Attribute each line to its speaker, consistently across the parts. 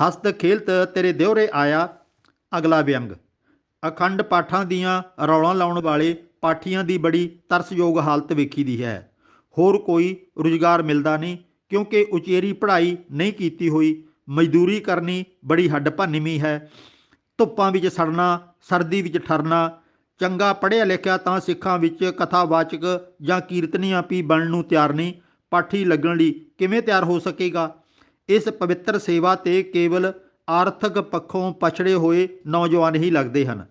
Speaker 1: ਹਸਤ ਖੇਲਤ ਤੇਰੇ ਦਿਉਰੇ ਆਇਆ। ਅਗਲਾ ਵਿਅੰਗ। ਅਖੰਡ ਪਾਠਾਂ ਦੀਆਂ ਰੌਲਾਂ ਲਾਉਣ ਵਾਲੇ ਪਾਠੀਆਂ ਦੀ ਬੜੀ ਤਰਸਯੋਗ ਹਾਲਤ ਵੇਖੀ ਦੀ ਹੈ। ਹੋਰ ਕੋਈ ਰੁਜ਼ਗਾਰ ਮਿਲਦਾ ਨਹੀਂ, ਕਿਉਂਕਿ ਉਚੇਰੀ ਪੜ੍ਹਾਈ ਨਹੀਂ ਕੀਤੀ ਹੋਈ। ਮਜ਼ਦੂਰੀ ਕਰਨੀ ਬੜੀ ਹੱਡ ਭੰਨਵੀਂ ਹੈ। ਧੁੱਪਾਂ ਵਿੱਚ ਸੜਨਾ, ਸਰਦੀ ਵਿੱਚ ਠਰਨਾ। ਚੰਗਾ ਪੜ੍ਹਿਆ ਲਿਖਿਆ ਤਾਂ ਸਿੱਖਾਂ ਵਿੱਚ ਕਥਾਵਾਚਕ ਜਾਂ ਕੀਰਤਨੀਆ ਵੀ ਬਣਨ ਨੂੰ ਤਿਆਰ ਨਹੀਂ। ਪਾਠੀ ਲੱਗਣ ਲਈ ਕਿਵੇਂ ਤਿਆਰ ਹੋ ਸਕੇਗਾ? ਇਸ ਪਵਿੱਤਰ ਸੇਵਾ 'ਤੇ ਕੇਵਲ ਆਰਥਿਕ ਪੱਖੋਂ ਪਛੜੇ ਹੋਏ ਨੌਜਵਾਨ ਹੀ ਲੱਗਦੇ ਹਨ।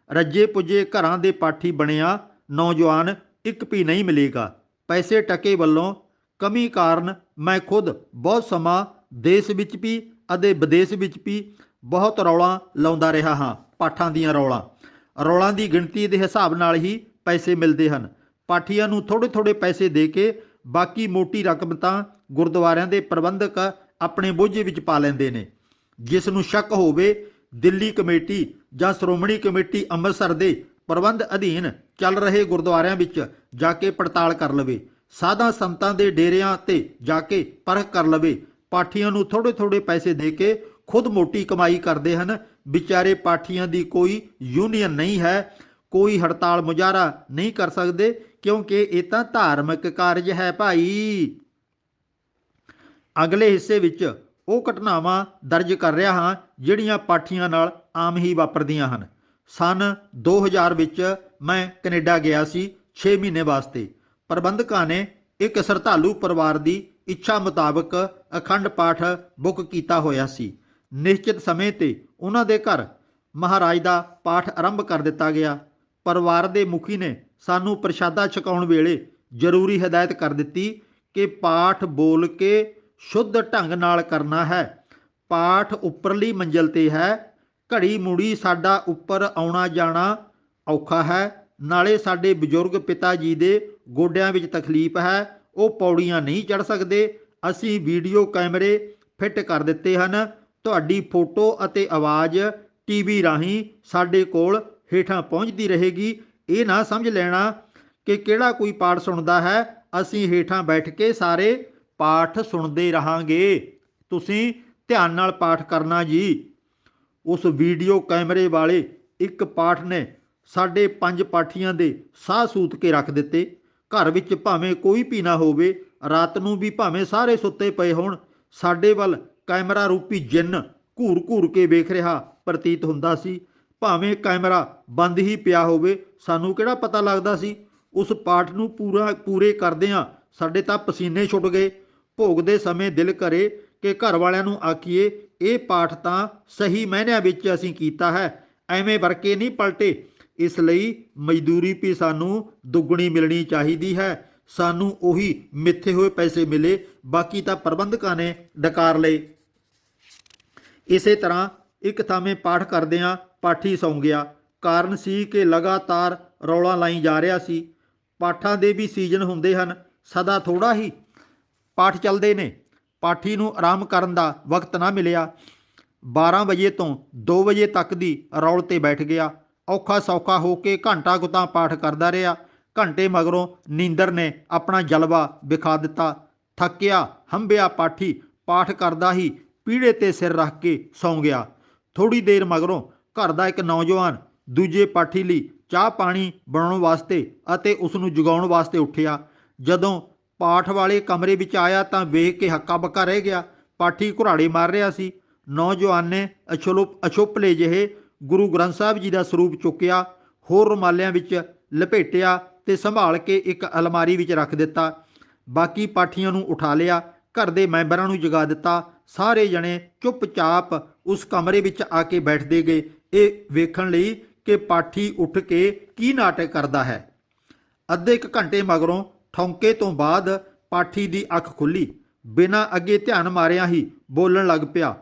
Speaker 1: ਰੱਜੇ ਪੁੱਜੇ ਘਰਾਂ ਦੇ ਪਾਠੀ ਬਣਿਆ ਨੌਜਵਾਨ ਇੱਕ ਵੀ ਨਹੀਂ ਮਿਲੇਗਾ। ਪੈਸੇ ਟਕੇ ਵੱਲੋਂ ਕਮੀ ਕਾਰਨ ਮੈਂ ਖੁਦ ਬਹੁਤ ਸਮਾਂ ਦੇਸ਼ ਵਿੱਚ ਵੀ ਅਤੇ ਵਿਦੇਸ਼ ਵਿੱਚ ਵੀ ਬਹੁਤ ਰੌਲਾਂ ਲਾਉਂਦਾ ਰਿਹਾ ਹਾਂ। ਪਾਠਾਂ ਦੀਆਂ ਰੌਲਾਂ ਦੀ ਗਿਣਤੀ ਦੇ ਹਿਸਾਬ ਨਾਲ ਹੀ ਪੈਸੇ ਮਿਲਦੇ ਹਨ। ਪਾਠੀਆਂ ਨੂੰ ਥੋੜ੍ਹੇ ਥੋੜ੍ਹੇ ਪੈਸੇ ਦੇ ਕੇ ਬਾਕੀ ਮੋਟੀ ਰਕਮ ਤਾਂ ਗੁਰਦੁਆਰਿਆਂ ਦੇ ਪ੍ਰਬੰਧਕ ਆਪਣੇ ਬੋਝੇ ਵਿੱਚ ਪਾ ਲੈਂਦੇ ਨੇ। ਜਿਸ ਨੂੰ ਸ਼ੱਕ ਹੋਵੇ, ਦਿੱਲੀ ਕਮੇਟੀ ਜਾਂ ਸ਼੍ਰੋਮਣੀ ਕਮੇਟੀ ਅੰਮ੍ਰਿਤਸਰ ਦੇ ਪ੍ਰਬੰਧ ਅਧੀਨ ਚੱਲ ਰਹੇ ਗੁਰਦੁਆਰਿਆਂ ਵਿੱਚ ਜਾ ਕੇ ਪੜਤਾਲ ਕਰ ਲਵੇ। ਸਾਧਾਂ ਸੰਤਾਂ ਦੇ ਡੇਰਿਆਂ 'ਤੇ ਜਾ ਕੇ ਪਰਖ ਕਰ ਲਵੇ। ਪਾਠੀਆਂ ਨੂੰ ਥੋੜ੍ਹੇ ਥੋੜ੍ਹੇ ਪੈਸੇ ਦੇ ਕੇ ਖੁਦ ਮੋਟੀ ਕਮਾਈ ਕਰਦੇ ਹਨ। ਵਿਚਾਰੇ ਪਾਠੀਆਂ ਦੀ ਕੋਈ ਯੂਨੀਅਨ ਨਹੀਂ ਹੈ, ਕੋਈ ਹੜਤਾਲ ਮੁਜ਼ਾਹਰਾ ਨਹੀਂ ਕਰ ਸਕਦੇ, ਕਿਉਂਕਿ ਇਹ ਤਾਂ ਧਾਰਮਿਕ ਕਾਰਜ ਹੈ ਭਾਈ। ਅਗਲੇ ਹਿੱਸੇ ਵਿੱਚ ਉਹ ਘਟਨਾਵਾਂ ਦਰਜ ਕਰ ਰਿਹਾ ਹਾਂ ਜਿਹੜੀਆਂ ਪਾਠੀਆਂ ਨਾਲ ਆਮ ਹੀ ਵਾਪਰਦੀਆਂ ਹਨ। ਸੰਨ 2000 ਵਿੱਚ ਮੈਂ ਕੈਨੇਡਾ ਗਿਆ ਸੀ 6 ਮਹੀਨੇ ਵਾਸਤੇ। ਪ੍ਰਬੰਧਕਾਂ ਨੇ ਇੱਕ ਸ਼ਰਧਾਲੂ ਪਰਿਵਾਰ ਦੀ ਇੱਛਾ ਮੁਤਾਬਕ ਅਖੰਡ ਪਾਠ ਬੁੱਕ ਕੀਤਾ ਹੋਇਆ ਸੀ। ਨਿਸ਼ਚਿਤ ਸਮੇਂ 'ਤੇ ਉਹਨਾਂ ਦੇ ਘਰ ਮਹਾਰਾਜ ਦਾ ਪਾਠ ਆਰੰਭ ਕਰ ਦਿੱਤਾ ਗਿਆ। ਪਰਿਵਾਰ ਦੇ ਮੁਖੀ ਨੇ ਸਾਨੂੰ ਪ੍ਰਸ਼ਾਦਾ ਛਕਾਉਣ ਵੇਲੇ ਜ਼ਰੂਰੀ ਹਦਾਇਤ ਕਰ ਦਿੱਤੀ ਕਿ ਪਾਠ ਬੋਲ ਕੇ ਸ਼ੁੱਧ ਢੰਗ ਨਾਲ ਕਰਨਾ ਹੈ। ਪਾਠ ਉੱਪਰਲੀ ਮੰਜ਼ਿਲ 'ਤੇ ਹੈ। ਘੜੀ ਮੁੜੀ ਸਾਡਾ ਉੱਪਰ ਆਉਣਾ ਜਾਣਾ ਔਖਾ ਹੈ। ਨਾਲੇ ਸਾਡੇ ਬਜ਼ੁਰਗ ਪਿਤਾ ਜੀ ਦੇ ਗੋਡਿਆਂ ਵਿੱਚ ਤਕਲੀਫ ਹੈ, ਉਹ ਪੌੜੀਆਂ ਨਹੀਂ ਚੜ੍ਹ ਸਕਦੇ। ਅਸੀਂ ਵੀਡੀਓ ਕੈਮਰੇ ਫਿੱਟ ਕਰ ਦਿੱਤੇ ਹਨ। ਤੁਹਾਡੀ ਫੋਟੋ ਅਤੇ ਆਵਾਜ਼ ਟੀਵੀ ਰਾਹੀਂ ਸਾਡੇ ਕੋਲ ਹੇਠਾਂ ਪਹੁੰਚਦੀ ਰਹੇਗੀ। ਇਹ ਨਾ ਸਮਝ ਲੈਣਾ ਕਿ ਕਿਹੜਾ ਕੋਈ ਪਾਠ ਸੁਣਦਾ ਹੈ। ਅਸੀਂ ਹੇਠਾਂ ਬੈਠ ਕੇ ਸਾਰੇ ਪਾਠ ਸੁਣਦੇ ਰਹਾਂਗੇ। ਤੁਸੀਂ ਧਿਆਨ ਨਾਲ ਪਾਠ ਕਰਨਾ ਜੀ। ਉਸ ਵੀਡੀਓ ਕੈਮਰੇ ਵਾਲੇ ਇੱਕ ਪਾਠ ਨੇ ਸਾਡੇ 5 ਪਾਠੀਆਂ ਦੇ ਸਾਹ ਸੂਤ ਕੇ ਰੱਖ ਦਿੱਤੇ। ਘਰ ਵਿੱਚ ਭਾਵੇਂ ਕੋਈ ਵੀ ਨਾ ਹੋਵੇ, ਰਾਤ ਨੂੰ ਵੀ ਭਾਵੇਂ ਸਾਰੇ ਸੁੱਤੇ ਪਏ ਹੋਣ, ਸਾਡੇ ਵੱਲ ਕੈਮਰਾ ਰੂਪੀ ਜਿੰਨ ਘੂਰ ਘੂਰ ਕੇ ਵੇਖ ਰਿਹਾ ਪ੍ਰਤੀਤ ਹੁੰਦਾ ਸੀ। ਭਾਵੇਂ ਕੈਮਰਾ ਬੰਦ ਹੀ ਪਿਆ ਹੋਵੇ, ਸਾਨੂੰ ਕਿਹੜਾ ਪਤਾ ਲੱਗਦਾ ਸੀ। ਉਸ ਪਾਠ ਨੂੰ ਪੂਰੇ ਕਰਦਿਆਂ ਸਾਡੇ ਤਾਂ ਪਸੀਨੇ ਛੁੱਟ ਗਏ। ਭੋਗ ਦੇ ਸਮੇਂ ਦਿਲ ਕਰੇ ਕਿ ਘਰ ਵਾਲਿਆਂ ਨੂੰ ਆਖੀਏ, ਇਹ ਪਾਠ ਤਾਂ ਸਹੀ ਮਾਇਨਿਆਂ ਵਿੱਚ ਅਸੀਂ ਕੀਤਾ ਹੈ, ਐਵੇਂ ਵਰਕੇ ਨਹੀਂ ਪਲਟੇ। ਇਸ ਲਈ ਮਜ਼ਦੂਰੀ ਵੀ ਸਾਨੂੰ ਦੁੱਗਣੀ ਮਿਲਣੀ ਚਾਹੀਦੀ ਹੈ। ਸਾਨੂੰ ਉਹੀ ਮਿੱਥੇ ਹੋਏ ਪੈਸੇ ਮਿਲੇ, ਬਾਕੀ ਤਾਂ ਪ੍ਰਬੰਧਕਾਂ ਨੇ ਡਕਾਰ ਲਏ। ਇਸੇ ਤਰ੍ਹਾਂ ਇੱਕ ਥਾਵੇਂ ਪਾਠ ਕਰਦਿਆਂ ਪਾਠੀ ਸੌਂ ਗਿਆ। ਕਾਰਨ ਸੀ ਕਿ ਲਗਾਤਾਰ ਰੌਲਾ ਲਾਈ ਜਾ ਰਿਹਾ ਸੀ। ਪਾਠਾਂ ਦੇ ਵੀ ਸੀਜ਼ਨ ਹੁੰਦੇ ਹਨ, ਸਦਾ ਥੋੜ੍ਹਾ ਹੀ ਪਾਠ ਚੱਲਦੇ ਨੇ। ਪਾਠੀ ਨੂੰ ਆਰਾਮ ਕਰਨ ਦਾ ਵਕਤ ਨਾ ਮਿਲਿਆ। 12 ਵਜੇ ਤੋਂ 2 ਵਜੇ ਤੱਕ ਦੀ ਰੌਲ 'ਤੇ ਬੈਠ ਗਿਆ। ਔਖਾ ਸੌਖਾ ਹੋ ਕੇ ਘੰਟਾ ਕੁ ਤਾਂ ਪਾਠ ਕਰਦਾ ਰਿਹਾ। ਘੰਟੇ ਮਗਰੋਂ ਨੀਂਦਰ ਨੇ ਆਪਣਾ ਜਲਵਾ ਵਿਖਾ ਦਿੱਤਾ। ਥੱਕਿਆ ਹੰਭਿਆ ਪਾਠੀ ਪਾਠ ਕਰਦਾ ਹੀ ਪੀੜ੍ਹੇ 'ਤੇ ਸਿਰ ਰੱਖ ਕੇ ਸੌਂ ਗਿਆ। ਥੋੜ੍ਹੀ ਦੇਰ ਮਗਰੋਂ ਘਰ ਦਾ ਇੱਕ ਨੌਜਵਾਨ ਦੂਜੇ ਪਾਠੀ ਲਈ ਚਾਹ ਪਾਣੀ ਬਣਾਉਣ ਵਾਸਤੇ ਅਤੇ ਉਸ ਨੂੰ ਜਗਾਉਣ ਵਾਸਤੇ ਉੱਠਿਆ। ਜਦੋਂ ਪਾਠ ਵਾਲੇ ਕਮਰੇ ਵਿੱਚ ਆਇਆ ਤਾਂ ਵੇਖ ਕੇ ਹੱਕਾ ਬੱਕਾ ਰਹਿ ਗਿਆ। ਪਾਠੀ ਘੁਰਾੜੇ ਮਾਰ ਰਿਹਾ ਸੀ। ਨੌਜਵਾਨ ਨੇ ਅਛੋਪਲੇ ਜਿਹੇ ਗੁਰੂ ਗ੍ਰੰਥ ਸਾਹਿਬ ਜੀ ਦਾ ਸਰੂਪ ਚੁੱਕਿਆ, ਹੋਰ ਰੁਮਾਲਿਆਂ ਵਿੱਚ ਲਪੇਟਿਆ ਤੇ ਸੰਭਾਲ ਕੇ ਇੱਕ ਅਲਮਾਰੀ ਵਿੱਚ ਰੱਖ ਦਿੱਤਾ। ਬਾਕੀ ਪਾਠੀਆਂ ਨੂੰ ਉਠਾ ਲਿਆ, ਘਰ ਦੇ ਮੈਂਬਰਾਂ ਨੂੰ ਜਗਾ ਦਿੱਤਾ। ਸਾਰੇ ਜਣੇ ਚੁੱਪਚਾਪ ਉਸ ਕਮਰੇ ਵਿੱਚ ਆ ਕੇ ਬੈਠਦੇ ਗਏ, ਇਹ ਵੇਖਣ ਲਈ ਕਿ ਪਾਠੀ ਉੱਠ ਕੇ ਕੀ ਨਾਟਕ ਕਰਦਾ ਹੈ। ਅੱਧੇ ਇੱਕ ਘੰਟੇ ਮਗਰੋਂ ਠੌਂਕੇ ਤੋਂ ਬਾਅਦ ਪਾਠੀ ਦੀ ਅੱਖ ਖੁੱਲੀ। ਬਿਨਾਂ ਅੱਗੇ ਧਿਆਨ ਮਾਰਿਆਂ ਹੀ ਬੋਲਣ ਲੱਗ ਪਿਆ,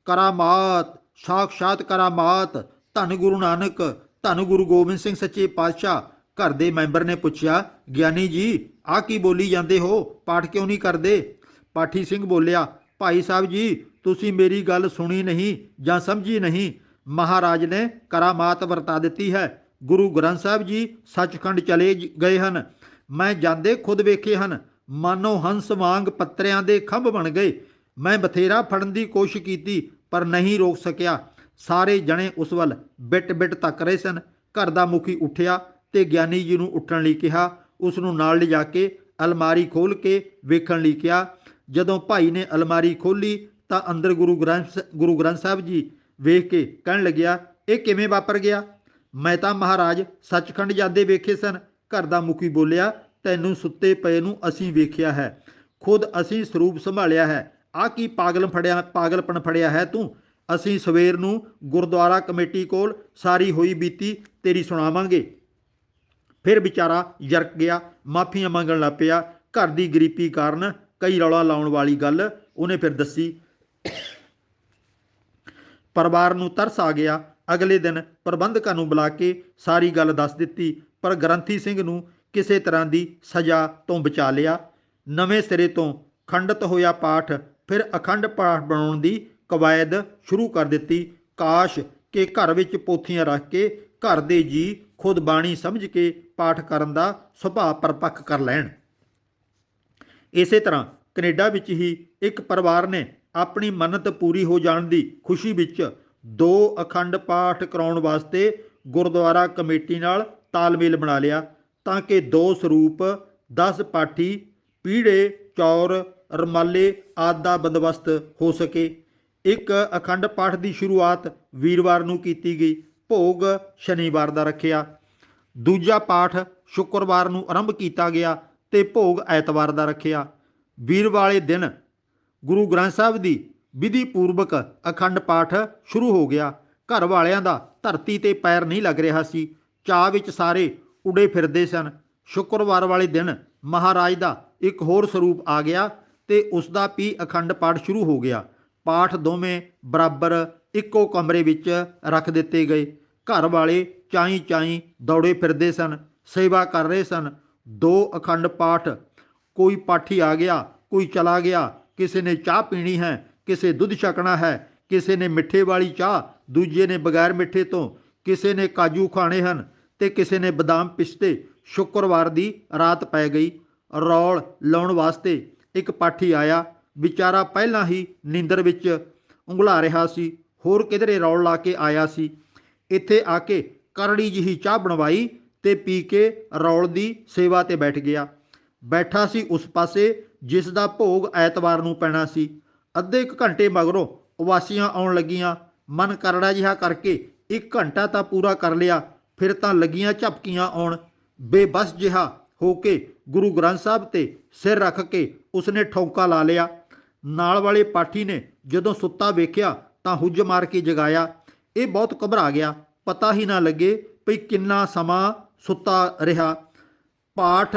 Speaker 1: ਕਰਾਮਾਤ, ਸਾਖਸ਼ਾਤ ਕਰਾਮਾਤ, ਧੰਨ ਗੁਰੂ ਨਾਨਕ, ਧੰਨ ਗੁਰੂ ਗੋਬਿੰਦ ਸਿੰਘ ਸੱਚੇ ਪਾਤਸ਼ਾਹ। ਘਰ ਦੇ ਮੈਂਬਰ ਨੇ ਪੁੱਛਿਆ, ਗਿਆਨੀ ਜੀ ਆਹ ਕੀ ਬੋਲੀ ਜਾਂਦੇ ਹੋ, ਪਾਠ ਕਿਉਂ ਨਹੀਂ ਕਰਦੇ? ਪਾਠੀ ਸਿੰਘ ਬੋਲਿਆ, ਭਾਈ ਸਾਹਿਬ ਜੀ ਤੁਸੀਂ ਮੇਰੀ ਗੱਲ ਸੁਣੀ ਨਹੀਂ ਜਾਂ ਸਮਝੀ ਨਹੀਂ। ਮਹਾਰਾਜ ਨੇ ਕਰਾਮਾਤ ਵਰਤਾ ਦਿੱਤੀ ਹੈ। ਗੁਰੂ ਗ੍ਰੰਥ ਸਾਹਿਬ ਜੀ ਸੱਚਖੰਡ ਚਲੇ ਗਏ ਹਨ। ਮੈਂ ਜਾਂਦੇ ਖੁਦ ਵੇਖੇ ਹਨ। ਮਾਨੋ ਹੰਸ ਵਾਂਗ ਪੱਤਰਿਆਂ ਦੇ ਖੰਭ ਬਣ ਗਏ। ਮੈਂ ਬਥੇਰਾ ਫੜਨ ਦੀ ਕੋਸ਼ਿਸ਼ ਕੀਤੀ, ਪਰ ਨਹੀਂ ਰੋਕ ਸਕਿਆ। ਸਾਰੇ ਜਣੇ ਉਸ ਵੱਲ ਬਿਟ ਬਿਟ ਤੱਕ ਰਹੇ ਸਨ। ਘਰ ਦਾ ਮੁਖੀ ਉੱਠਿਆ ਤੇ ਗਿਆਨੀ ਜੀ ਨੂੰ ਉੱਠਣ ਲਈ ਕਿਹਾ। ਉਸ ਨੂੰ ਨਾਲ ਲਿਜਾ ਕੇ ਅਲਮਾਰੀ ਖੋਲ੍ਹ ਕੇ ਵੇਖਣ ਲਈ ਕਿਹਾ। ਜਦੋਂ ਭਾਈ ਨੇ ਅਲਮਾਰੀ ਖੋਲ੍ਹੀ ਤਾਂ ਅੰਦਰ ਗੁਰੂ ਗ੍ਰੰਥ ਸਾਹਿਬ ਜੀ ਵੇਖ ਕੇ ਕਹਿਣ ਲੱਗਿਆ, ਇਹ ਕਿਵੇਂ ਵਾਪਰ ਗਿਆ? ਮੈਂ ਤਾਂ ਮਹਾਰਾਜ ਸੱਚਖੰਡ ਜਾਂਦੇ ਵੇਖੇ ਸਨ। ਘਰ ਦਾ ਮੁਖੀ ਬੋਲਿਆ, ਤੈਨੂੰ ਸੁੱਤੇ ਪਏ ਨੂੰ ਅਸੀਂ ਵੇਖਿਆ ਹੈ, ਖੁਦ ਅਸੀਂ ਸਰੂਪ ਸੰਭਾਲਿਆ ਹੈ। ਆਹ ਕੀ ਪਾਗਲਪਣ ਫੜਿਆ ਹੈ ਤੂੰ? ਅਸੀਂ ਸਵੇਰ ਨੂੰ ਗੁਰਦੁਆਰਾ ਕਮੇਟੀ ਕੋਲ ਸਾਰੀ ਹੋਈ ਬੀਤੀ ਤੇਰੀ ਸੁਣਾਵਾਂਗੇ। ਫਿਰ ਵਿਚਾਰਾ ਯਰਕ ਗਿਆ, ਮਾਫੀਆਂ ਮੰਗਣ ਲੱਗ ਪਿਆ। ਘਰ ਦੀ ਗਰੀਬੀ ਕਾਰਨ ਕਈ ਰੌਲਾ ਲਾਉਣ ਵਾਲੀ ਗੱਲ ਉਹਨੇ ਫਿਰ ਦੱਸੀ। ਪਰਿਵਾਰ ਨੂੰ ਤਰਸ ਆ ਗਿਆ। ਅਗਲੇ ਦਿਨ ਪ੍ਰਬੰਧਕਾਂ ਨੂੰ ਬੁਲਾ ਕੇ ਸਾਰੀ ਗੱਲ ਦੱਸ ਦਿੱਤੀ, ਪਰ ਗ੍ਰੰਥੀ ਸਿੰਘ ਨੂੰ ਕਿਸੇ ਤਰ੍ਹਾਂ ਦੀ ਸਜ਼ਾ ਤੋਂ ਬਚਾ ਲਿਆ। ਨਵੇਂ ਸਿਰੇ ਤੋਂ ਖੰਡਿਤ ਹੋਇਆ ਪਾਠ ਫਿਰ ਅਖੰਡ ਪਾਠ ਬਣਾਉਣ ਦੀ ਕਵਾਇਦ ਸ਼ੁਰੂ ਕਰ ਦਿੱਤੀ। ਕਾਸ਼ ਕਿ ਘਰ ਵਿੱਚ ਪੋਥੀਆਂ ਰੱਖ ਕੇ ਘਰ ਦੇ ਜੀ ਖੁਦ ਬਾਣੀ ਸਮਝ ਕੇ ਪਾਠ ਕਰਨ ਦਾ ਸੁਭਾਅ ਪਰਪੱਕ ਕਰ ਲੈਣ। ਇਸੇ ਤਰ੍ਹਾਂ ਕੈਨੇਡਾ ਵਿੱਚ ਹੀ ਇੱਕ ਪਰਿਵਾਰ ਨੇ ਆਪਣੀ ਮੰਨਤ ਪੂਰੀ ਹੋ ਜਾਣ ਦੀ ਖੁਸ਼ੀ ਵਿੱਚ 2 ਅਖੰਡ ਪਾਠ ਕਰਾਉਣ ਵਾਸਤੇ ਗੁਰਦੁਆਰਾ ਕਮੇਟੀ ਨਾਲ ਤਾਲਮੇਲ ਬਣਾ ਲਿਆ ਤਾਂ ਕਿ 2 ਸਰੂਪ, 10 ਪਾਠੀ, ਪੀੜੇ, ਚੌਰ, ਰਮਾਲੇ ਆਦਿ ਦਾ ਬੰਦੋਬਸਤ ਹੋ ਸਕੇ। ਇੱਕ ਅਖੰਡ ਪਾਠ ਦੀ ਸ਼ੁਰੂਆਤ ਵੀਰਵਾਰ ਨੂੰ ਕੀਤੀ ਗਈ, ਭੋਗ ਸ਼ਨੀਵਾਰ ਦਾ ਰੱਖਿਆ। ਦੂਜਾ ਪਾਠ ਸ਼ੁੱਕਰਵਾਰ ਨੂੰ ਆਰੰਭ ਕੀਤਾ ਗਿਆ ਤੇ ਭੋਗ ਐਤਵਾਰ ਦਾ ਰੱਖਿਆ। ਵੀਰ ਵਾਲੇ ਦਿਨ ਗੁਰੂ ਗ੍ਰੰਥ ਸਾਹਿਬ ਦੀ ਵਿਧੀ ਪੂਰਵਕ ਅਖੰਡ ਪਾਠ ਸ਼ੁਰੂ ਹੋ ਗਿਆ। ਘਰ ਵਾਲਿਆਂ ਦਾ ਧਰਤੀ ਤੇ ਪੈਰ ਨਹੀਂ ਲੱਗ ਰਿਹਾ ਸੀ। ਚਾਅ ਵਿੱਚ ਸਾਰੇ ਉਡੇ ਫਿਰਦੇ ਸਨ। ਸ਼ੁੱਕਰਵਾਰ ਵਾਲੇ ਦਿਨ ਮਹਾਰਾਜ ਦਾ ਇੱਕ ਹੋਰ ਸਰੂਪ ਆ ਗਿਆ ਤੇ ਉਸ ਦਾ ਵੀ ਅਖੰਡ ਪਾਠ ਸ਼ੁਰੂ ਹੋ ਗਿਆ। ਪਾਠ ਦੋਵੇਂ ਬਰਾਬਰ ਇੱਕੋ ਕਮਰੇ ਵਿੱਚ ਰੱਖ ਦਿੱਤੇ ਗਏ। ਘਰ ਵਾਲੇ ਚਾਈਂ ਚਾਈਂ ਦੌੜੇ ਫਿਰਦੇ ਸਨ, ਸੇਵਾ ਕਰ ਰਹੇ ਸਨ। 2 ਅਖੰਡ ਪਾਠ, ਕੋਈ ਪਾਠੀ ਆ ਗਿਆ, ਕੋਈ ਚਲਾ ਗਿਆ। ਕਿਸੇ ਨੇ ਚਾਹ ਪੀਣੀ ਹੈ, ਕਿਸੇ ਦੁੱਧ ਛਕਣਾ ਹੈ, ਕਿਸੇ ਨੇ ਮਿੱਠੇ ਵਾਲੀ ਚਾਹ, ਦੂਜੇ ਨੇ ਬਗੈਰ ਮਿੱਠੇ ਤੋਂ, ਕਿਸੇ ਨੇ ਕਾਜੂ ਖਾਣੇ ਹਨ ਤੇ ਕਿਸੇ ਨੇ ਬਦਾਮ ਪਿਸਤੇ। ਸ਼ੁੱਕਰਵਾਰ ਦੀ ਰਾਤ ਪੈ ਗਈ। ਰੌਲ ਲਾਉਣ ਵਾਸਤੇ ਇੱਕ ਪਾਠੀ ਆਇਆ। ਵਿਚਾਰਾ ਪਹਿਲਾਂ ਹੀ ਨੀਂਦਰ ਵਿੱਚ ਉਂਘਲਾ ਰਿਹਾ ਸੀ, ਹੋਰ ਕਿਧਰੇ ਰੌਲ ਲਾ ਕੇ ਆਇਆ ਸੀ। ਇੱਥੇ ਆ ਕੇ ਕਰੜੀ ਜਿਹੀ ਚਾਹ ਬਣਵਾਈ ਤੇ ਪੀ ਕੇ ਰੌਲ ਦੀ ਸੇਵਾ ਤੇ ਬੈਠ ਗਿਆ। ਬੈਠਾ ਸੀ ਉਸ ਪਾਸੇ ਜਿਸ ਦਾ ਭੋਗ ਐਤਵਾਰ ਨੂੰ ਪੈਣਾ ਸੀ। ਅੱਧੇ ਕੁ ਘੰਟੇ ਮਗਰੋਂ ਉਵਾਸੀਆਂ ਆਉਣ ਲੱਗੀਆਂ। ਮਨ ਕਰੜਾ ਜਿਹਾ ਕਰਕੇ 1 ਘੰਟਾ ਤਾਂ ਪੂਰਾ ਕਰ ਲਿਆ, ਫਿਰ ਤਾਂ ਲੱਗੀਆਂ ਝਪਕੀਆਂ ਆਉਣ। ਬੇਬਸ ਜਿਹਾ ਹੋ ਕੇ ਗੁਰੂ ਗ੍ਰੰਥ ਸਾਹਿਬ ਤੇ ਸਿਰ ਰੱਖ ਕੇ ਉਸਨੇ ਠੌਂਕਾ ਲਾ ਲਿਆ। ਨਾਲ ਵਾਲੇ ਪਾਠੀ ਨੇ ਜਦੋਂ ਸੁੱਤਾ ਵੇਖਿਆ ਤਾਂ ਹੁੱਜ ਮਾਰ ਕੇ ਜਗਾਇਆ। ਇਹ ਬਹੁਤ ਘਬਰਾ ਗਿਆ, ਪਤਾ ਹੀ ਨਾ ਲੱਗੇ ਭਈ ਕਿੰਨਾ ਸਮਾਂ ਸੁੱਤਾ ਰਿਹਾ, ਪਾਠ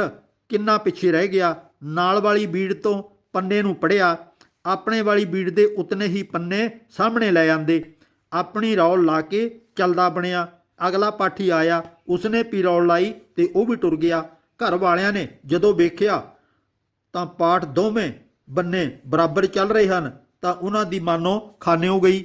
Speaker 1: ਕਿੰਨਾ ਪਿੱਛੇ ਰਹਿ ਗਿਆ। ਨਾਲ ਵਾਲੀ ਬੀੜ ਤੋਂ ਪੰਨੇ ਨੂੰ ਪੜ੍ਹਿਆ। ਆਪਣੇ ਵਾਲੀ ਬੀੜ ਦੇ ਉਤਨੇ ਹੀ ਪੰਨੇ ਸਾਹਮਣੇ ਲੈ ਆਂਦੇ। ਆਪਣੀ ਰੌਲ ਲਾ ਕੇ ਚੱਲਦਾ ਬਣਿਆ। ਅਗਲਾ ਪਾਠੀ ਆਇਆ, ਉਸਨੇ ਵੀ ਰੌਲ ਲਾਈ ਤੇ ਉਹ ਵੀ ਟੁਰ ਗਿਆ। ਘਰ ਵਾਲਿਆਂ ਨੇ ਜਦੋਂ ਵੇਖਿਆ ਤਾਂ ਪਾਠ ਦੋਵੇਂ ਬੰਨੇ ਬਰਾਬਰ ਚੱਲ ਰਹੇ ਹਨ ਤਾਂ ਉਹਨਾਂ ਦੀ ਮਾਨੋ ਖਾਨਿਓ ਗਈ।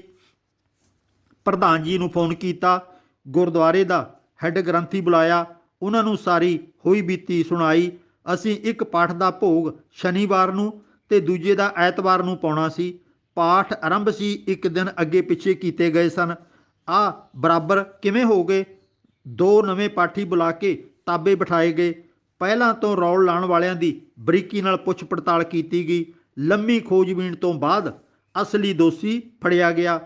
Speaker 1: ਪ੍ਰਧਾਨ ਜੀ ਨੂੰ ਫੋਨ ਕੀਤਾ, ਗੁਰਦੁਆਰੇ ਦਾ ਹੈੱਡ ਗ੍ਰੰਥੀ ਬੁਲਾਇਆ, ਉਹਨਾਂ ਨੂੰ ਸਾਰੀ ਹੋਈ ਬੀਤੀ ਸੁਣਾਈ। ਅਸੀਂ ਇੱਕ ਪਾਠ ਦਾ ਭੋਗ ਸ਼ਨੀਵਾਰ ਨੂੰ ਤੇ ਦੂਜੇ ਦਾ ਐਤਵਾਰ ਨੂੰ ਪਾਉਣਾ ਸੀ। ਪਾਠ ਆਰੰਭ ਸੀ, ਇੱਕ ਦਿਨ ਅੱਗੇ ਪਿੱਛੇ ਕੀਤੇ ਗਏ ਸਨ। ਆਹ ਬਰਾਬਰ ਕਿਵੇਂ ਹੋ ਗਏ? 2 ਨਵੇਂ ਪਾਠੀ ਬੁਲਾ ਕੇ ਤਾਬੇ ਬਿਠਾਏ ਗਏ। ਪਹਿਲਾਂ ਤੋਂ ਰੌਲ ਲਾਉਣ ਵਾਲਿਆਂ ਦੀ ਬਰੀਕੀ ਨਾਲ ਪੁੱਛ ਪੜਤਾਲ ਕੀਤੀ ਗਈ। ਲੰਮੀ ਖੋਜਬੀਨ ਤੋਂ ਬਾਅਦ ਅਸਲੀ ਦੋਸ਼ੀ ਫੜਿਆ ਗਿਆ।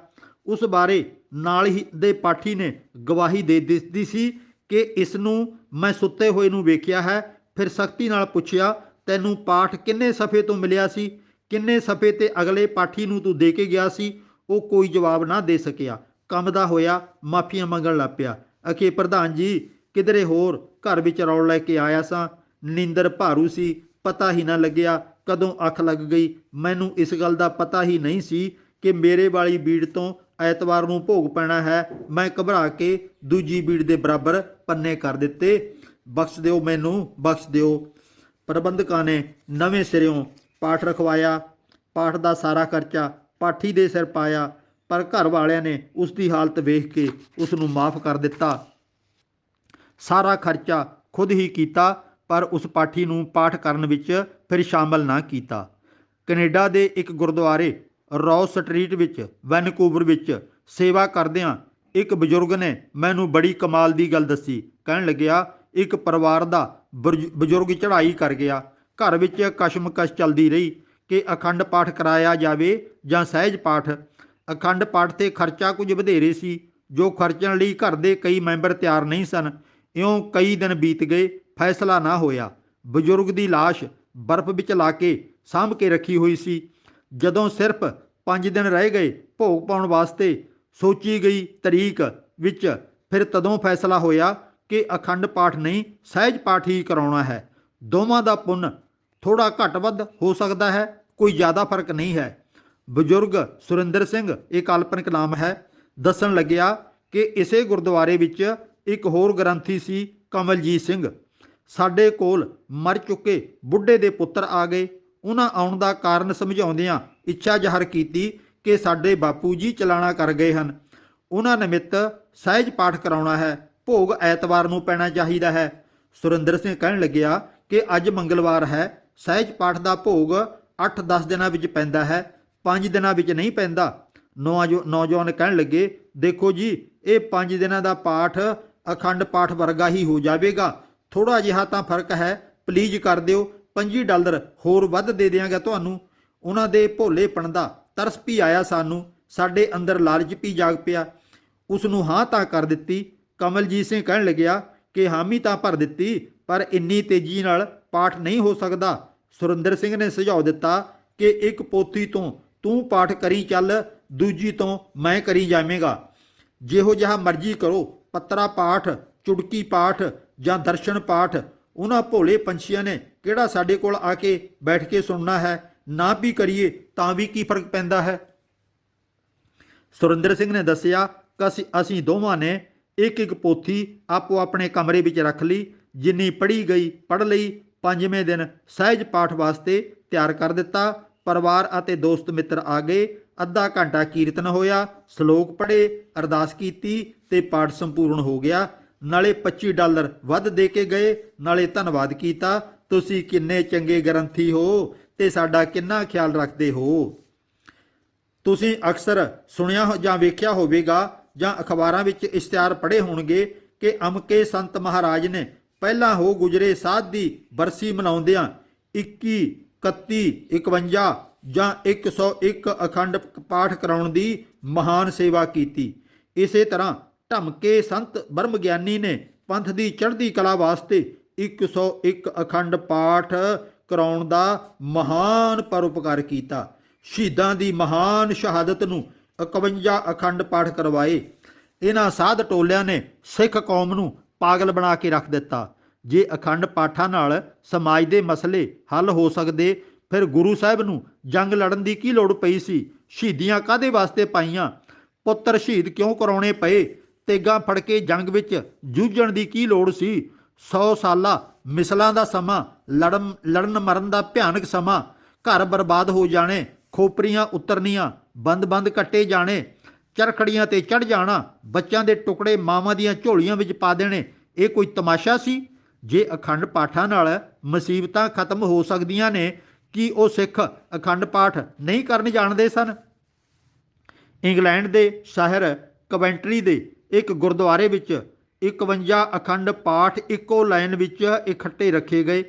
Speaker 1: ਉਸ ਬਾਰੇ ਨਾਲ ਹੀ ਦੇ ਪਾਠੀ ਨੇ ਗਵਾਹੀ ਦੇ ਦਿੱਤੀ ਸੀ ਕਿ ਇਸ ਨੂੰ ਮੈਂ ਸੁੱਤੇ ਹੋਏ ਨੂੰ ਵੇਖਿਆ ਹੈ। ਫਿਰ ਸਖਤੀ ਨਾਲ ਪੁੱਛਿਆ, ਤੈਨੂੰ ਪਾਠ ਕਿੰਨੇ ਸਫ਼ੇ ਤੋਂ ਮਿਲਿਆ ਸੀ? ਕਿੰਨੇ ਸਫ਼ੇ ਤੇ ਅਗਲੇ ਪਾਠੀ ਨੂੰ ਤੂੰ ਦੇ ਕੇ ਗਿਆ ਸੀ? ਉਹ ਕੋਈ ਜਵਾਬ ਨਾ ਦੇ ਸਕਿਆ। ਕੰਬਦਾ ਹੋਇਆ ਮਾਫੀਆਂ ਮੰਗਣ ਲੱਗ ਪਿਆ। ਅਖੇ ਪ੍ਰਧਾਨ ਜੀ, ਕਿਧਰੇ ਹੋਰ ਘਰ ਵਿੱਚ ਰੌਲ ਲੈ ਕੇ ਆਇਆ ਸਾਂ। ਨੀਂਦਰ ਭਾਰੂ ਸੀ, ਪਤਾ ਹੀ ਨਾ ਲੱਗਿਆ ਕਦੋਂ ਅੱਖ ਲੱਗ ਗਈ। ਮੈਨੂੰ ਇਸ ਗੱਲ ਦਾ ਪਤਾ ਹੀ ਨਹੀਂ ਸੀ ਕਿ ਮੇਰੇ ਵਾਲੀ ਬੀੜ ਤੋਂ ਐਤਵਾਰ ਨੂੰ ਭੋਗ ਪੈਣਾ ਹੈ। ਮੈਂ ਘਬਰਾ ਕੇ ਦੂਜੀ ਬੀੜ ਦੇ ਬਰਾਬਰ ਪੰਨੇ ਕਰ ਦਿੱਤੇ। ਬਖਸ਼ ਦਿਓ, ਮੈਨੂੰ ਬਖਸ਼ ਦਿਓ। ਪ੍ਰਬੰਧਕਾਂ ਨੇ ਨਵੇਂ ਸਿਰਿਓਂ ਪਾਠ ਰਖਵਾਇਆ। ਪਾਠ ਦਾ ਸਾਰਾ ਖਰਚਾ ਪਾਠੀ ਦੇ ਸਿਰ ਪਾਇਆ, ਪਰ ਘਰ ਵਾਲਿਆਂ ਨੇ ਉਸ ਦੀ ਹਾਲਤ ਵੇਖ ਕੇ ਉਸ ਨੂੰ ਮਾਫ ਕਰ ਦਿੱਤਾ। ਸਾਰਾ ਖਰਚਾ ਖੁਦ ਹੀ ਕੀਤਾ, ਪਰ ਉਸ ਪਾਠੀ ਨੂੰ ਪਾਠ ਕਰਨ ਵਿੱਚ ਫਿਰ ਸ਼ਾਮਲ ਨਾ ਕੀਤਾ। ਕੈਨੇਡਾ ਦੇ ਇੱਕ ਗੁਰਦੁਆਰੇ ਰੌਸ ਸਟਰੀਟ ਵਿੱਚ ਵੈਨਕੂਵਰ ਵਿੱਚ ਸੇਵਾ ਕਰਦਿਆਂ ਇੱਕ ਬਜ਼ੁਰਗ ਨੇ ਮੈਨੂੰ ਬੜੀ ਕਮਾਲ ਦੀ ਗੱਲ ਦੱਸੀ। ਕਹਿਣ ਲੱਗਿਆ, ਇੱਕ ਪਰਿਵਾਰ ਦਾ ਬਜ਼ੁਰਗ ਚੜ੍ਹਾਈ ਕਰ ਗਿਆ। ਘਰ ਵਿੱਚ ਕਸ਼ਮਕਸ਼ ਚੱਲਦੀ ਰਹੀ ਕਿ ਅਖੰਡ ਪਾਠ ਕਰਾਇਆ ਜਾਵੇ ਜਾਂ ਸਹਿਜ ਪਾਠ। ਅਖੰਡ ਪਾਠ 'ਤੇ ਖਰਚਾ ਕੁਝ ਵਧੇਰੇ ਸੀ, ਜੋ ਖਰਚਣ ਲਈ ਘਰ ਦੇ ਕਈ ਮੈਂਬਰ ਤਿਆਰ ਨਹੀਂ ਸਨ। ਇਉਂ ਕਈ ਦਿਨ ਬੀਤ ਗਏ, ਫੈਸਲਾ ਨਾ ਹੋਇਆ। ਬਜ਼ੁਰਗ ਦੀ ਲਾਸ਼ ਬਰਫ਼ ਵਿੱਚ ਲਾ ਕੇ ਸਾਂਭ ਕੇ ਰੱਖੀ ਹੋਈ ਸੀ। ਜਦੋਂ ਸਿਰਫ 5 ਦਿਨ ਰਹਿ ਗਏ ਭੋਗ ਪਾਉਣ ਵਾਸਤੇ ਸੋਚੀ ਗਈ ਤਰੀਕ ਵਿੱਚ, ਫਿਰ ਤਦੋਂ ਫੈਸਲਾ ਹੋਇਆ ਕਿ ਅਖੰਡ ਪਾਠ ਨਹੀਂ, ਸਹਿਜ ਪਾਠ ਹੀ ਕਰਾਉਣਾ ਹੈ। ਦੋਵਾਂ ਦਾ ਪੁੰਨ ਥੋੜਾ ਘੱਟ ਵੱਧ ਹੋ ਸਕਦਾ ਹੈ, ਕੋਈ ਜ਼ਿਆਦਾ ਫਰਕ ਨਹੀਂ ਹੈ। ਬਜ਼ੁਰਗ ਸੁਰਿੰਦਰ ਸਿੰਘ, ਇਹ ਕਾਲਪਨਿਕ ਨਾਮ ਹੈ, ਦੱਸਣ ਲੱਗਿਆ ਕਿ ਇਸੇ ਗੁਰਦੁਆਰੇ ਵਿੱਚ ਇੱਕ ਹੋਰ ਗ੍ਰੰਥੀ ਸੀ, ਕਮਲਜੀਤ ਸਿੰਘ। ਸਾਡੇ ਕੋਲ ਮਰ ਚੁੱਕੇ ਬੁੱਢੇ ਦੇ ਪੁੱਤਰ ਆ ਗਏ। ਉਹਨਾਂ ਆਉਣ ਦਾ ਕਾਰਨ ਸਮਝਾਉਂਦਿਆਂ ਇੱਛਾ ਜ਼ਾਹਰ ਕੀਤੀ ਕਿ ਸਾਡੇ ਬਾਪੂ ਜੀ ਚਲਾਣਾ ਕਰ ਗਏ ਹਨ, ਉਹਨਾਂ ਨਿਮਿਤ ਸਹਿਜ ਪਾਠ ਕਰਾਉਣਾ ਹੈ। ਭੋਗ ਐਤਵਾਰ ਨੂੰ ਪੈਣਾ ਚਾਹੀਦਾ ਹੈ। ਸੁਰਿੰਦਰ ਸਿੰਘ ਕਹਿਣ ਲੱਗਿਆ ਕਿ ਅੱਜ ਮੰਗਲਵਾਰ ਹੈ, ਸਹਿਜ ਪਾਠ ਦਾ ਭੋਗ 8-10 ਦਿਨਾਂ ਵਿੱਚ ਪੈਂਦਾ ਹੈ, 5 ਦਿਨਾਂ ਵਿੱਚ ਨਹੀਂ ਪੈਂਦਾ। ਨੌਜਵਾਨ ਕਹਿਣ ਲੱਗੇ, ਦੇਖੋ ਜੀ, ਇਹ 5 ਦਿਨਾਂ ਦਾ ਪਾਠ ਅਖੰਡ ਪਾਠ ਵਰਗਾ ਹੀ ਹੋ ਜਾਵੇਗਾ। ਥੋੜਾ ਜਿਹਾ ਤਾਂ ਫਰਕ ਹੈ, ਪਲੀਜ਼ ਕਰ ਦਿਓ। $25 ਹੋਰ ਵੱਧ ਦੇ ਦਿਆਂਗਾ ਤੁਹਾਨੂੰ। ਉਹਨਾਂ ਦੇ ਭੋਲੇਪਣ ਦਾ ਤਰਸ ਵੀ ਆਇਆ ਸਾਨੂੰ। ਸਾਡੇ ਅੰਦਰ ਲਾਲਚ ਵੀ ਜਾਗ ਪਿਆ। ਉਸ ਨੂੰ ਹਾਂ ਤਾਂ ਕਰ ਦਿੱਤੀ। ਕਮਲਜੀਤ ਸਿੰਘ ਕਹਿਣ ਲੱਗਿਆ ਕਿ ਹਾਮੀ ਤਾਂ ਭਰ ਦਿੱਤੀ, ਪਰ ਇੰਨੀ ਤੇਜ਼ੀ ਨਾਲ ਪਾਠ ਨਹੀਂ ਹੋ ਸਕਦਾ। ਸੁਰਿੰਦਰ ਸਿੰਘ ਨੇ ਸੁਝਾਅ ਦਿੱਤਾ ਕਿ ਇੱਕ ਪੋਥੀ ਤੋਂ ਤੂੰ ਪਾਠ ਕਰੀ ਚੱਲ, ਦੂਜੀ ਤੋਂ ਮੈਂ ਕਰੀ ਜਾਵੇਂਗਾ। ਜਿਹੋ ਜਿਹਾ ਮਰਜ਼ੀ ਕਰੋ, ਪੱਤਰਾ ਪਾਠ, ਚੁਟਕੀ ਪਾਠ ਜਾਂ ਦਰਸ਼ਨ ਪਾਠ। ਉਹਨਾਂ ਭੋਲੇ ਪੰਛੀਆਂ ਨੇ ਕਿਹੜਾ ਸਾਡੇ ਕੋਲ ਆ ਕੇ ਬੈਠ ਕੇ ਸੁਣਨਾ ਹੈ। ਨਾ ਵੀ ਕਰੀਏ ਤਾਂ ਵੀ ਕੀ ਫਰਕ ਪੈਂਦਾ ਹੈ। ਸੁਰਿੰਦਰ ਸਿੰਘ ਨੇ ਦੱਸਿਆ ਕਿ ਅਸੀਂ ਦੋਵਾਂ ਨੇ ਇੱਕ ਇੱਕ ਪੋਥੀ ਆਪੋ ਆਪਣੇ ਕਮਰੇ ਵਿੱਚ ਰੱਖ ਲਈ। ਜਿੰਨੀ ਪੜ੍ਹੀ ਗਈ ਪੜ੍ਹ ਲਈ। 5ਵੇਂ ਦਿਨ ਸਹਿਜ ਪਾਠ ਵਾਸਤੇ ਤਿਆਰ ਕਰ ਦਿੱਤਾ। ਪਰਿਵਾਰ ਅਤੇ ਦੋਸਤ ਮਿੱਤਰ ਆ ਗਏ। ਅੱਧਾ ਘੰਟਾ ਕੀਰਤਨ ਹੋਇਆ, ਸ਼ਲੋਕ ਪੜ੍ਹੇ, ਅਰਦਾਸ ਕੀਤੀ ਤੇ ਪਾਠ ਸੰਪੂਰਨ ਹੋ ਗਿਆ। ਨਾਲੇ $25 ਵੱਧ ਦੇ ਕੇ ਗਏ, ਨਾਲੇ ਧੰਨਵਾਦ ਕੀਤਾ। ਤੁਸੀਂ ਕਿੰਨੇ ਚੰਗੇ ਗ੍ਰੰਥੀ ਹੋ ਤੇ ਸਾਡਾ ਕਿੰਨਾ ਖਿਆਲ ਰੱਖਦੇ ਹੋ। ਤੁਸੀਂ ਅਕਸਰ ਸੁਣਿਆ ਜਾਂ ਵੇਖਿਆ ਹੋਵੇਗਾ ਜਾਂ ਅਖਬਾਰਾਂ ਵਿੱਚ ਇਸ਼ਤਿਹਾਰ ਪੜ੍ਹੇ ਹੋਣਗੇ ਕਿ ਅਮਕੇ ਸੰਤ ਮਹਾਰਾਜ ਨੇ ਪਹਿਲਾਂ ਹੋ ਗੁਜਰੇ ਸਾਧ ਦੀ ਬਰਸੀ ਮਨਾਉਂਦਿਆਂ 21, 31, 51 ਜਾਂ 101 ਅਖੰਡ ਪਾਠ ਕਰਾਉਣ ਦੀ ਮਹਾਨ ਸੇਵਾ ਕੀਤੀ। ਇਸੇ ਤਰ੍ਹਾਂ ਢਮਕੇ ਸੰਤ ਬ੍ਰਹਮ ਗਿਆਨੀ ਨੇ ਪੰਥ ਦੀ ਚੜ੍ਹਦੀ ਕਲਾ ਵਾਸਤੇ 101 ਅਖੰਡ ਪਾਠ ਕਰਾਉਣ ਦਾ ਮਹਾਨ ਪਰਉਪਕਾਰ ਕੀਤਾ। ਸ਼ਹੀਦਾਂ ਦੀ ਮਹਾਨ ਸ਼ਹਾਦਤ ਨੂੰ 51 ਅਖੰਡ ਪਾਠ ਕਰਵਾਏ। ਇਹਨਾਂ ਸਾਧ ਟੋਲਿਆਂ ਨੇ ਸਿੱਖ ਕੌਮ ਨੂੰ ਪਾਗਲ ਬਣਾ ਕੇ ਰੱਖ ਦਿੱਤਾ। ਜੇ ਅਖੰਡ ਪਾਠਾਂ ਨਾਲ ਸਮਾਜ ਦੇ ਮਸਲੇ ਹੱਲ ਹੋ ਸਕਦੇ, ਫਿਰ ਗੁਰੂ ਸਾਹਿਬ ਨੂੰ ਜੰਗ ਲੜਨ ਦੀ ਕੀ ਲੋੜ ਪਈ ਸੀ। ਸ਼ਹੀਦੀਆਂ ਕਾਹਦੇ ਵਾਸਤੇ ਪਾਈਆਂ? ਪੁੱਤਰ ਸ਼ਹੀਦ ਕਿਉਂ ਕਰਾਉਣੇ ਪਏ? ਤੇਗਾਂ ਫੜ ਕੇ ਜੰਗ ਵਿੱਚ ਜੂਝਣ ਦੀ ਕੀ ਲੋੜ ਸੀ? 100 ਸਾਲਾ ਮਿਸਲਾਂ ਦਾ ਸਮਾਂ, ਲੜਨ ਮਰਨ ਦਾ ਭਿਆਨਕ ਸਮਾਂ, ਘਰ ਬਰਬਾਦ ਹੋ ਜਾਣੇ, ਖੋਪਰੀਆਂ ਉਤਰਨੀਆਂ, ਬੰਦ ਕੱਟੇ ਜਾਣੇ, ਚਰਖੜੀਆਂ ਤੇ ਚੜ੍ਹ ਜਾਣਾ, ਬੱਚਿਆਂ ਦੇ ਟੁਕੜੇ ਮਾਵਾਂ ਦੀਆਂ ਝੋਲੀਆਂ ਵਿੱਚ ਪਾ ਦੇਣੇ, ਇਹ ਕੋਈ ਤਮਾਸ਼ਾ ਸੀ? ਜੇ ਅਖੰਡ ਪਾਠਾਂ ਨਾਲ ਮੁਸੀਬਤਾਂ ਖਤਮ ਹੋ ਸਕਦੀਆਂ ਨੇ, ਕੀ ਉਹ ਸਿੱਖ ਅਖੰਡ ਪਾਠ ਨਹੀਂ ਕਰਨ ਜਾਣਦੇ ਸਨ? ਇੰਗਲੈਂਡ ਦੇ ਸ਼ਹਿਰ ਕਵੈਂਟਰੀ ਦੇ ਇੱਕ ਗੁਰਦੁਆਰੇ ਵਿੱਚ 51 ਅਖੰਡ ਪਾਠ ਇੱਕੋ ਲਾਈਨ ਵਿੱਚ ਇਕੱਠੇ ਰੱਖੇ ਗਏ।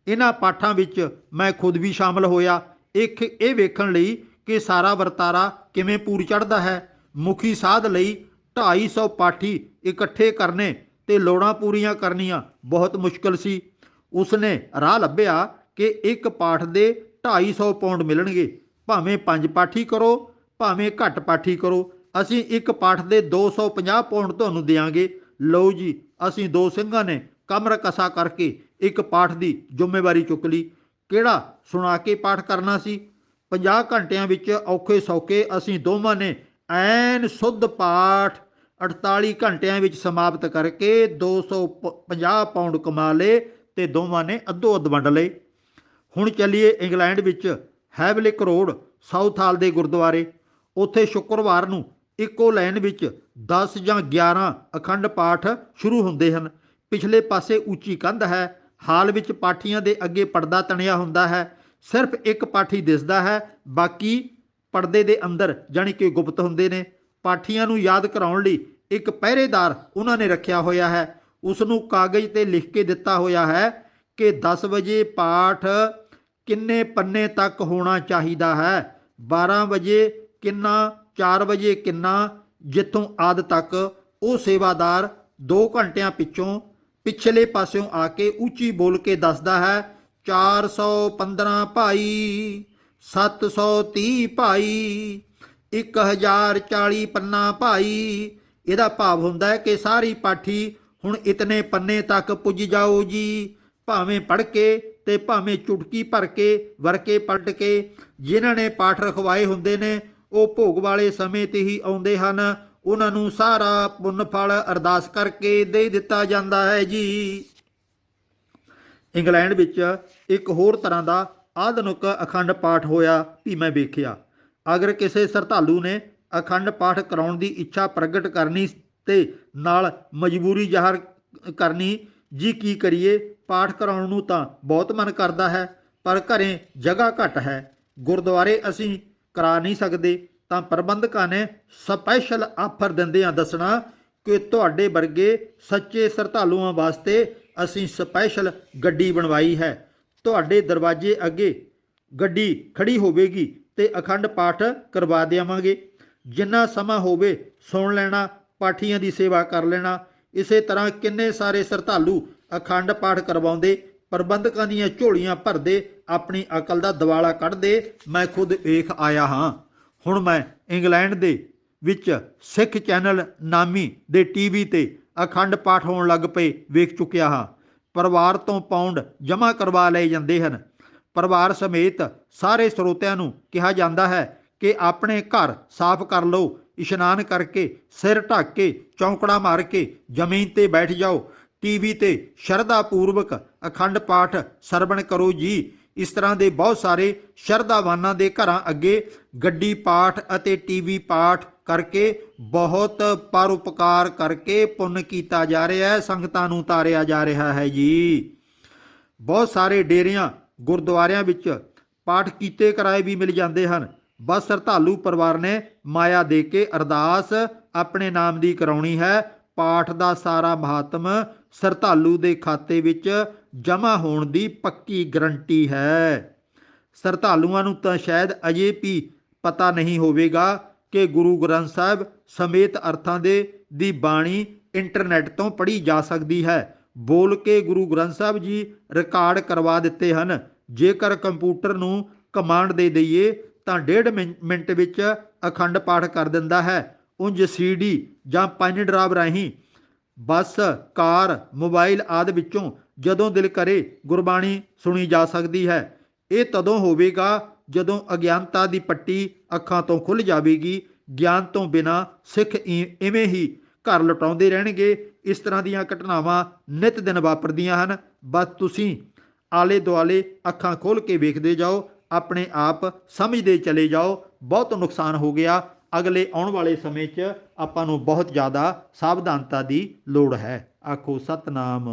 Speaker 1: ਇਹਨਾਂ ਪਾਠਾਂ ਵਿੱਚ ਮੈਂ ਖੁਦ ਵੀ ਸ਼ਾਮਲ ਹੋਇਆ, ਇਹ ਵੇਖਣ ਲਈ ਕਿ ਸਾਰਾ ਵਰਤਾਰਾ ਕਿਵੇਂ ਪੂਰ ਚੜ੍ਹਦਾ ਹੈ। ਮੁਖੀ ਸਾਧ ਲਈ 250 ਪਾਠੀ ਇਕੱਠੇ ਕਰਨੇ ਤੇ ਲੋੜਾਂ ਪੂਰੀਆਂ ਕਰਨੀਆਂ ਬਹੁਤ ਮੁਸ਼ਕਲ ਸੀ। ਉਸਨੇ ਰਾਹ ਲੱਭਿਆ ਕਿ ਇੱਕ ਪਾਠ ਦੇ 250 ਪਾਉਂਡ ਮਿਲਣਗੇ। ਭਾਵੇਂ 5 ਪਾਠੀ ਕਰੋ, ਭਾਵੇਂ ਘੱਟ ਪਾਠੀ ਕਰੋ, ਅਸੀਂ ਇੱਕ ਪਾਠ ਦੇ 250 ਪਾਉਂਡ ਤੁਹਾਨੂੰ ਦਿਆਂਗੇ। ਲਓ ਜੀ, ਅਸੀਂ 2 ਸਿੰਘਾਂ ਨੇ ਕਮਰ ਕਸਾ ਕਰਕੇ ਇੱਕ ਪਾਠ ਦੀ ਜ਼ਿੰਮੇਵਾਰੀ ਚੁੱਕ ਲਈ। ਕਿਹੜਾ ਸੁਣਾ ਕੇ ਪਾਠ ਕਰਨਾ ਸੀ। 50 ਘੰਟਿਆਂ ਵਿੱਚ ਔਖੇ ਸੌਖੇ ਅਸੀਂ ਦੋਵਾਂ ਨੇ ਐਨ ਸੁੱਧ ਪਾਠ 48 ਘੰਟਿਆਂ ਵਿੱਚ ਸਮਾਪਤ ਕਰਕੇ 250 ਪਾਉਂਡ ਕਮਾ ਲਏ ਤੇ ਦੋਵਾਂ ਨੇ ਅੱਧੋ ਅੱਧ ਵੰਡ ਲਏ। ਹੁਣ ਚੱਲੀਏ ਇੰਗਲੈਂਡ ਵਿੱਚ ਹੈਵਲਿਕ ਰੋਡ, ਸਾਊਥ ਹਾਲ ਦੇ ਗੁਰਦੁਆਰੇ। ਉੱਥੇ ਸ਼ੁੱਕਰਵਾਰ ਨੂੰ ਇੱਕੋ ਲਾਈਨ ਵਿੱਚ 10 ਜਾਂ 11 ਅਖੰਡ ਪਾਠ ਸ਼ੁਰੂ ਹੁੰਦੇ ਹਨ। ਪਿਛਲੇ ਪਾਸੇ ਉੱਚੀ ਕੰਧ ਹੈ। ਹਾਲ ਵਿੱਚ ਪਾਠੀਆਂ ਦੇ ਅੱਗੇ ਪਰਦਾ ਤਣਿਆ ਹੁੰਦਾ ਹੈ। ਸਿਰਫ ਇੱਕ ਪਾਠੀ ਦਿਸਦਾ ਹੈ, ਬਾਕੀ ਪਰਦੇ ਦੇ ਅੰਦਰ ਜਾਣੀ ਕਿ ਗੁਪਤ ਹੁੰਦੇ ਨੇ। ਪਾਠੀਆਂ ਨੂੰ ਯਾਦ ਕਰਾਉਣ ਲਈ ਇੱਕ ਪਹਿਰੇਦਾਰ ਉਹਨਾਂ ਨੇ ਰੱਖਿਆ ਹੋਇਆ ਹੈ। ਉਸ ਨੂੰ ਕਾਗਜ਼ ਤੇ ਲਿਖ ਕੇ ਦਿੱਤਾ ਹੋਇਆ ਹੈ ਕਿ 10 ਵਜੇ ਪਾਠ ਕਿੰਨੇ ਪੰਨੇ ਤੱਕ ਹੋਣਾ ਚਾਹੀਦਾ ਹੈ, 12 ਵਜੇ ਕਿੰਨਾ, 4 ਵਜੇ ਕਿੰਨਾ, ਜਿੱਥੋਂ ਆਦਿ ਤੱਕ। ਉਹ ਸੇਵਾਦਾਰ 2 ਘੰਟਿਆਂ ਪਿੱਛੋਂ ਪਿਛਲੇ ਪਾਸਿਓਂ ਆ ਕੇ ਉੱਚੀ ਬੋਲ ਕੇ ਦੱਸਦਾ ਹੈ 415 ਭਾਈ, 730 ਭਾਈ, 1040 ਪੰਨਾ ਭਾਈ। ਇਹਦਾ ਭਾਵ ਹੁੰਦਾ ਹੈ ਕਿ ਸਾਰੀ ਪਾਠੀ ਹੁਣ ਇਤਨੇ ਪੰਨੇ ਤੱਕ ਪੁੱਜ ਜਾਓ ਜੀ। ਭਾਵੇਂ ਪੜ੍ਹ ਕੇ ਤੇ ਭਾਵੇਂ ਚੁਟਕੀ ਭਰ ਕੇ ਵਰਕੇ ਪਲਟ ਕੇ। ਜਿਨ੍ਹਾਂ ਨੇ ਪਾਠ ਰਖਵਾਏ ਹੁੰਦੇ ਨੇ ਉਹ ਭੋਗ ਵਾਲੇ ਸਮੇਂ ਤੇ ਹੀ ਆਉਂਦੇ ਹਨ। ਉਹਨਾਂ ਨੂੰ ਸਾਰਾ ਪੁੰਨ ਫਲ ਅਰਦਾਸ ਕਰਕੇ ਦੇ ਦਿੱਤਾ ਜਾਂਦਾ ਹੈ ਜੀ। ਇੰਗਲੈਂਡ ਵਿੱਚ ਇੱਕ ਹੋਰ ਤਰ੍ਹਾਂ ਦਾ ਆਧੁਨਿਕ ਅਖੰਡ ਪਾਠ ਹੋਇਆ ਵੀ ਮੈਂ ਵੇਖਿਆ। ਅਗਰ ਕਿਸੇ ਸ਼ਰਧਾਲੂ ਨੇ ਅਖੰਡ ਪਾਠ ਕਰਾਉਣ ਦੀ ਇੱਛਾ ਪ੍ਰਗਟ ਕਰਨੀ ਤੇ ਨਾਲ ਮਜਬੂਰੀ ਜ਼ਾਹਰ ਕਰਨੀ, ਜੀ ਕੀ ਕਰੀਏ, ਪਾਠ ਕਰਾਉਣ ਨੂੰ ਤਾਂ ਬਹੁਤ ਮਨ ਕਰਦਾ ਹੈ ਪਰ ਘਰੇ ਜਗ੍ਹਾ ਘੱਟ ਹੈ, ਗੁਰਦੁਆਰੇ ਅਸੀਂ ਕਰਾ ਨਹੀਂ ਸਕਦੇ। ਤਾਂ ਪ੍ਰਬੰਧਕਾਂ ਨੇ ਸਪੈਸ਼ਲ ਆਫਰ ਦਿੰਦਿਆਂ ਦੱਸਣਾ ਕਿ ਤੁਹਾਡੇ ਵਰਗੇ ਸੱਚੇ ਸ਼ਰਧਾਲੂਆਂ ਵਾਸਤੇ ਅਸੀਂ ਸਪੈਸ਼ਲ ਗੱਡੀ ਬਣਵਾਈ ਹੈ। ਤੁਹਾਡੇ ਦਰਵਾਜ਼ੇ ਅੱਗੇ ਗੱਡੀ ਖੜੀ ਹੋਵੇਗੀ ਤੇ ਅਖੰਡ ਪਾਠ ਕਰਵਾ ਦੇਵਾਂਗੇ। ਜਿੰਨਾ ਸਮਾਂ ਹੋਵੇ ਸੁਣ ਲੈਣਾ, ਪਾਠੀਆਂ ਦੀ ਸੇਵਾ ਕਰ ਲੈਣਾ। ਇਸੇ ਤਰ੍ਹਾਂ ਕਿੰਨੇ ਸਾਰੇ ਸ਼ਰਧਾਲੂ ਅਖੰਡ ਪਾਠ ਕਰਵਾਉਂਦੇ, ਪ੍ਰਬੰਧਕਾਂ ਦੀਆਂ ਝੋਲੀਆਂ ਭਰਦੇ, ਆਪਣੀ ਅਕਲ ਦਾ ਦਿਵਾਲਾ ਕੱਢਦੇ। ਮੈਂ ਖੁਦ ਵੇਖ ਆਇਆ ਹਾਂ। ਹੁਣ ਮੈਂ ਇੰਗਲੈਂਡ ਦੇ ਵਿੱਚ ਸਿੱਖ ਚੈਨਲ ਨਾਮੀ ਦੇ ਟੀਵੀ ਤੇ ਅਖੰਡ ਪਾਠ ਹੋਣ ਲੱਗ ਪਏ ਵੇਖ ਚੁੱਕਿਆ ਹਾਂ। ਪਰਿਵਾਰ ਤੋਂ ਪਾਉਂਡ ਜਮ੍ਹਾਂ ਕਰਵਾ ਲਏ ਜਾਂਦੇ ਹਨ। ਪਰਿਵਾਰ ਸਮੇਤ ਸਾਰੇ ਸਰੋਤਿਆਂ ਨੂੰ ਕਿਹਾ ਜਾਂਦਾ ਹੈ ਕਿ ਆਪਣੇ ਘਰ ਸਾਫ਼ ਕਰ ਲਓ, ਇਸ਼ਨਾਨ ਕਰਕੇ ਸਿਰ ਢੱਕ ਕੇ ਚੌਂਕੜਾ ਮਾਰ ਕੇ ਜ਼ਮੀਨ ਤੇ ਬੈਠ ਜਾਓ, ਟੀਵੀ ਤੇ ਸ਼ਰਧਾ ਪੂਰਵਕ ਅਖੰਡ ਪਾਠ ਸਰਵਣ ਕਰੋ ਜੀ। ਇਸ ਤਰ੍ਹਾਂ ਦੇ ਬਹੁਤ ਸਾਰੇ ਸ਼ਰਧਾਵਾਨਾਂ ਦੇ ਘਰਾਂ ਅੱਗੇ ਗੱਡੀ ਪਾਠ ਅਤੇ ਟੀਵੀ ਪਾਠ ਕਰਕੇ ਬਹੁਤ ਪਰਉਪਕਾਰ ਕਰਕੇ ਪੁੰਨ ਕੀਤਾ ਜਾ ਰਿਹਾ ਹੈ, ਸੰਗਤਾਂ ਨੂੰ ਤਾਰਿਆ ਜਾ ਰਿਹਾ ਹੈ ਜੀ। ਬਹੁਤ ਸਾਰੇ ਡੇਰਿਆਂ ਗੁਰਦੁਆਰਿਆਂ ਵਿੱਚ ਪਾਠ ਕੀਤੇ ਕਰਾਏ ਵੀ ਮਿਲ ਜਾਂਦੇ ਹਨ। ਬਸ ਸ਼ਰਧਾਲੂ ਪਰਿਵਾਰ ਨੇ ਮਾਇਆ ਦੇ ਕੇ ਅਰਦਾਸ ਆਪਣੇ ਨਾਮ ਦੀ ਕਰਾਉਣੀ ਹੈ। ਪਾਠ ਦਾ ਸਾਰਾ ਮਹਾਤਮ ਸ਼ਰਧਾਲੂ ਦੇ ਖਾਤੇ ਵਿੱਚ ਜਮ੍ਹਾਂ ਹੋਣ ਦੀ ਪੱਕੀ ਗਰੰਟੀ ਹੈ। ਸ਼ਰਧਾਲੂਆਂ ਨੂੰ ਤਾਂ ਸ਼ਾਇਦ ਅਜੇ ਵੀ ਪਤਾ ਨਹੀਂ ਹੋਵੇਗਾ ਕਿ ਗੁਰੂ ਗ੍ਰੰਥ ਸਾਹਿਬ ਸਮੇਤ ਅਰਥਾਂ ਦੀ ਬਾਣੀ ਇੰਟਰਨੈਟ ਤੋਂ ਪੜ੍ਹੀ ਜਾ ਸਕਦੀ ਹੈ। ਬੋਲ ਕੇ ਗੁਰੂ ਗ੍ਰੰਥ ਸਾਹਿਬ ਜੀ ਰਿਕਾਰਡ ਕਰਵਾ ਦਿੱਤੇ ਹਨ। ਜੇਕਰ ਕੰਪਿਊਟਰ ਨੂੰ ਕਮਾਂਡ ਦੇ ਦਈਏ ਤਾਂ 1.5 ਮਿੰਟ ਵਿੱਚ ਅਖੰਡ ਪਾਠ ਕਰ ਦਿੰਦਾ ਹੈ। ਉਂਝ CD ਜਾਂ ਪੈਨ ਡਰਾਈਵ ਰਾਹੀਂ ਬੱਸ, ਕਾਰ, ਮੋਬਾਈਲ ਆਦਿ ਵਿੱਚੋਂ ਜਦੋਂ ਦਿਲ ਕਰੇ ਗੁਰਬਾਣੀ ਸੁਣੀ ਜਾ ਸਕਦੀ ਹੈ। ਇਹ ਤਦੋਂ ਹੋਵੇਗਾ ਜਦੋਂ ਅਗਿਆਨਤਾ ਦੀ ਪੱਟੀ ਅੱਖਾਂ ਤੋਂ ਖੁੱਲ੍ਹ ਜਾਵੇਗੀ। ਗਿਆਨ ਤੋਂ ਬਿਨਾਂ ਸਿੱਖ ਇਵੇਂ ਹੀ ਘਰ ਲੁਟਾਉਂਦੇ ਰਹਿਣਗੇ। ਇਸ ਤਰ੍ਹਾਂ ਦੀਆਂ ਘਟਨਾਵਾਂ ਨਿਤ ਦਿਨ ਵਾਪਰਦੀਆਂ ਹਨ। ਬਸ ਤੁਸੀਂ ਆਲੇ ਦੁਆਲੇ ਅੱਖਾਂ ਖੋਲ੍ਹ ਕੇ ਵੇਖਦੇ ਜਾਓ, ਆਪਣੇ ਆਪ ਸਮਝਦੇ ਚਲੇ ਜਾਓ। ਬਹੁਤ ਨੁਕਸਾਨ ਹੋ ਗਿਆ। ਅਗਲੇ ਆਉਣ ਵਾਲੇ ਸਮੇਂ 'ਚ ਆਪਾਂ ਨੂੰ ਬਹੁਤ ਜ਼ਿਆਦਾ ਸਾਵਧਾਨਤਾ ਦੀ ਲੋੜ ਹੈ। ਆਖੋ ਸਤਿਨਾਮ।